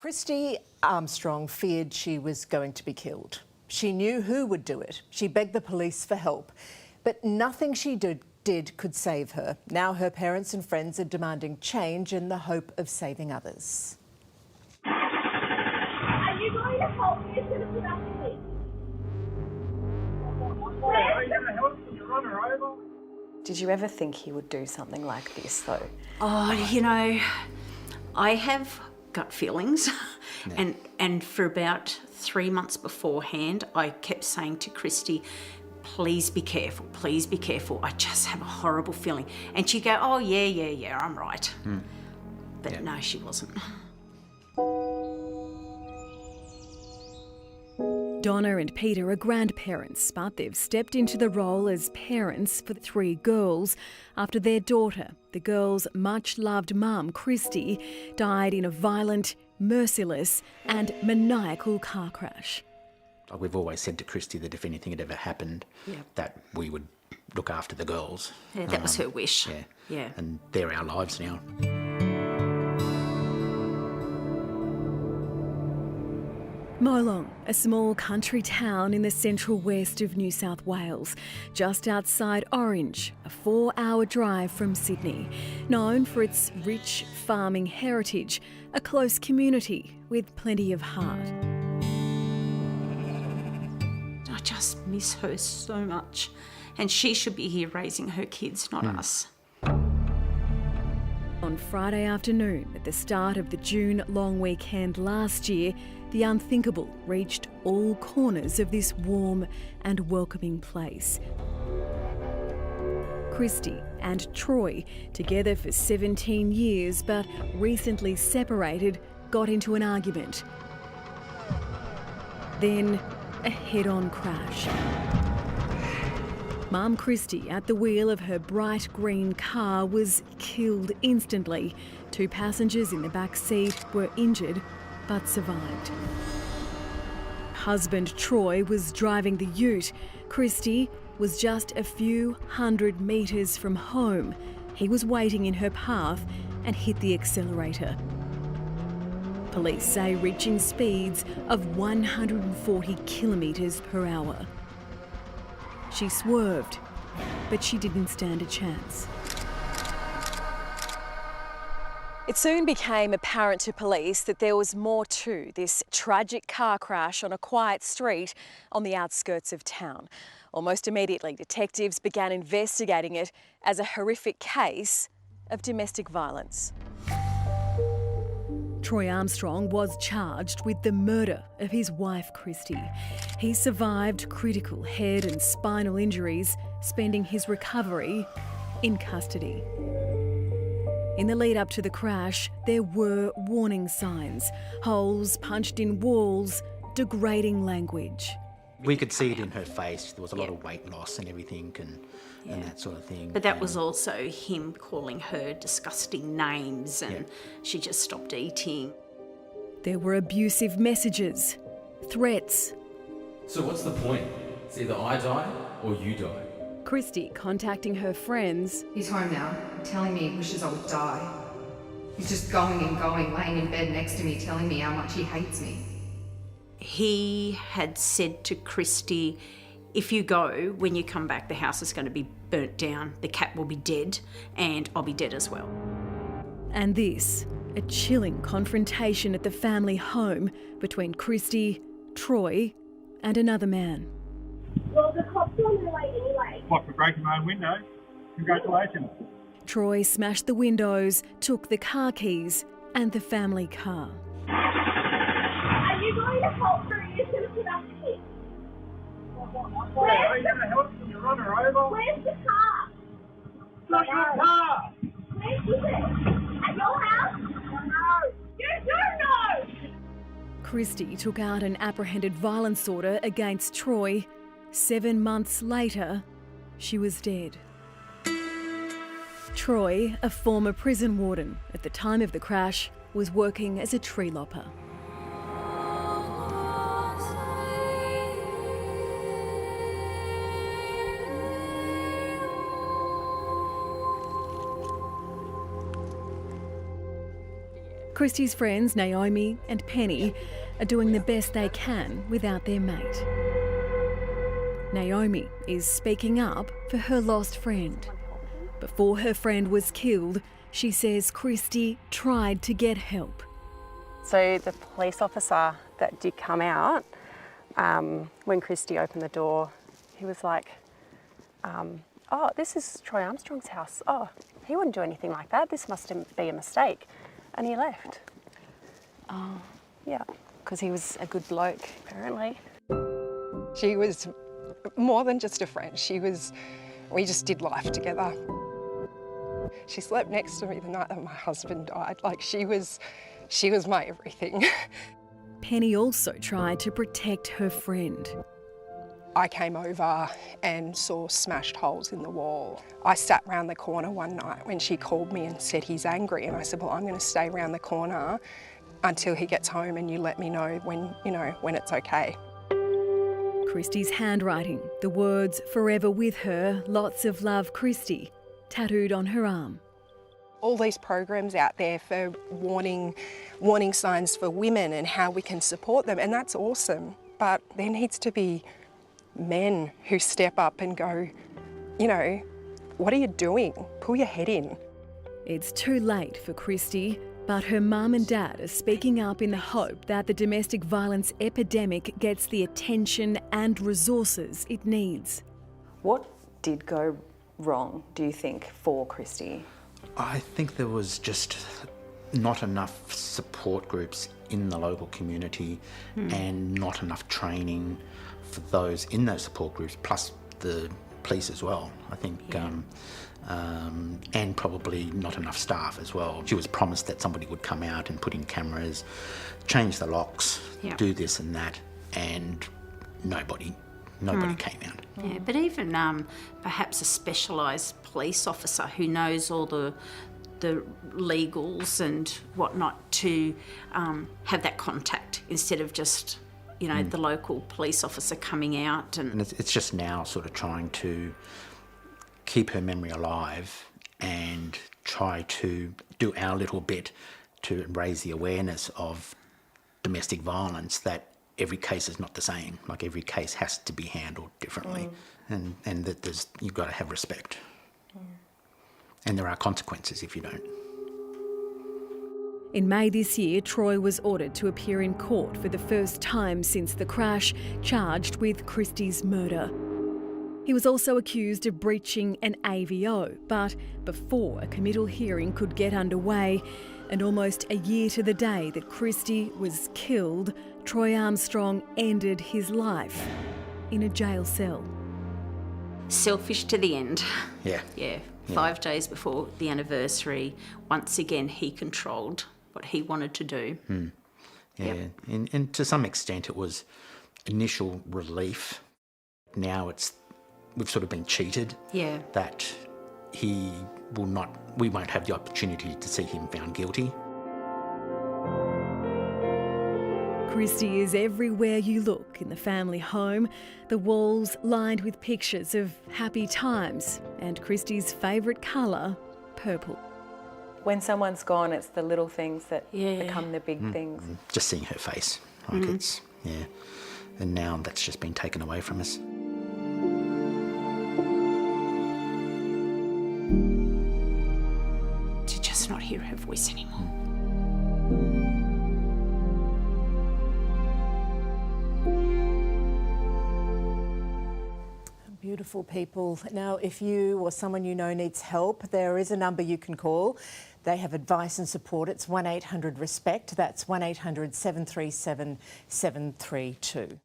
Christy Armstrong feared she was going to be killed. She knew who would do it. She begged the police for help. But nothing she did could save her. Now her parents and friends are demanding change in the hope of saving others. Are you going to help me as soon as without me? Are you going to help me run her over? Did you ever think he would do something like this, though? Oh, you know, I have gut feelings. Yeah. And for about 3 months beforehand, I kept saying to Christy, please be careful, please be careful. I just have a horrible feeling. And she'd go, oh, yeah, I'm right. But Yeah. no, she wasn't. Donna and Peter are grandparents, but they've stepped into the role as parents for the 3 girls after their daughter, the girls' much-loved mum, Christy, died in a violent, merciless and maniacal car crash. Like we've always said to Christy that if anything had ever happened, that we would look after the girls. Yeah, that was her wish. Yeah. And they're our lives now. Molong, a small country town in the central west of New South Wales, just outside Orange, a 4-hour drive from Sydney. Known for its rich farming heritage, a close community with plenty of heart. I just miss her so much. And she should be here raising her kids, not us. On Friday afternoon, at the start of the June long weekend last year, the unthinkable reached all corners of this warm and welcoming place. Christy and Troy, together for 17 years but recently separated, got into an argument. Then a head-on crash. Mum Christy, at the wheel of her bright green car, was killed instantly. 2 passengers in the back seat were injured but survived. Husband Troy was driving the ute. Christy was just a few hundred metres from home. He was waiting in her path and hit the accelerator. Police say reaching speeds of 140 kilometres per hour. She swerved, but she didn't stand a chance. It soon became apparent to police that there was more to this tragic car crash on a quiet street on the outskirts of town. Almost immediately, detectives began investigating it as a horrific case of domestic violence. Troy Armstrong was charged with the murder of his wife, Christy. He survived critical head and spinal injuries, spending his recovery in custody. In the lead up to the crash, there were warning signs, holes punched in walls, degrading language. We could see it in her face. There was a lot of weight loss and everything and that sort of thing. But that was also him calling her disgusting names, and she just stopped eating. There were abusive messages, threats. So what's the point? It's either I die or you die. Christy contacting her friends. He's home now, telling me he wishes I would die. He's just going and going, laying in bed next to me, telling me how much he hates me. He had said to Christy, if you go, when you come back, the house is going to be burnt down, the cat will be dead, and I'll be dead as well. And this, a chilling confrontation at the family home between Christy, Troy, and another man. Well, the cops are on their way anyway. What, for breaking my own window? Congratulations. Troy smashed the windows, took the car keys and the family car. Are you going to help her as soon as without me? Are you going to help me run her over? Where's the car? Not your car! Where is it? At your house? No. You don't know! Christy took out an apprehended violence order against Troy. 7 months later, she was dead. Troy, a former prison warden, at the time of the crash, was working as a tree lopper. Christy's friends, Naomi and Penny, are doing the best they can without their mate. Naomi is speaking up for her lost friend. Before her friend was killed, she says Christy tried to get help. So the police officer that did come out, when Christy opened the door, he was like, oh, this is Troy Armstrong's house. Oh, he wouldn't do anything like that. This must be a mistake. And he left. Oh. Yeah, because he was a good bloke, apparently. She was more than just a friend. We just did life together. She slept next to me the night that my husband died. Like, she was my everything. Penny also tried to protect her friend. I came over and saw smashed holes in the wall. I sat round the corner one night when she called me and said he's angry, and I said, well, I'm going to stay round the corner until he gets home and you let me know when it's okay. Christy's handwriting, the words "forever with her, lots of love, Christy," tattooed on her arm. All these programs out there for warning signs for women and how we can support them, and that's awesome. But there needs to be men who step up and go, what are you doing? Pull your head in. It's too late for Christy, but her mum and dad are speaking up in the hope that the domestic violence epidemic gets the attention and resources it needs. What did go wrong, do you think, for Christy? I think there was just not enough support groups in the local community and not enough training for those in those support groups, plus the police as well, I think, and probably not enough staff as well. She was promised that somebody would come out and put in cameras, change the locks, do this and that, and nobody came out. Yeah, but even perhaps a specialised police officer who knows all the legals and whatnot to have that contact instead of just, the local police officer coming out. And it's just now sort of trying to keep her memory alive and try to do our little bit to raise the awareness of domestic violence, that every case is not the same. Like, every case has to be handled differently, and that you've got to have respect. And there are consequences if you don't. In May this year, Troy was ordered to appear in court for the first time since the crash, charged with Christy's murder. He was also accused of breaching an AVO, but before a committal hearing could get underway, and almost a year to the day that Christy was killed, Troy Armstrong ended his life in a jail cell. Selfish to the end. Yeah. Yeah. 5 days before the anniversary, once again he controlled what he wanted to do. Yeah, and to some extent it was initial relief. Now we've sort of been cheated. Yeah. That we won't have the opportunity to see him found guilty. Christy is everywhere you look in the family home, the walls lined with pictures of happy times and Christy's favourite colour, purple. When someone's gone, it's the little things that become the big things. Just seeing her face, like and now that's just been taken away from us. To just not hear her voice anymore. Beautiful people. Now, if you or someone you know needs help, there is a number you can call. They have advice and support. It's 1-800-RESPECT. That's 1-800-737-732.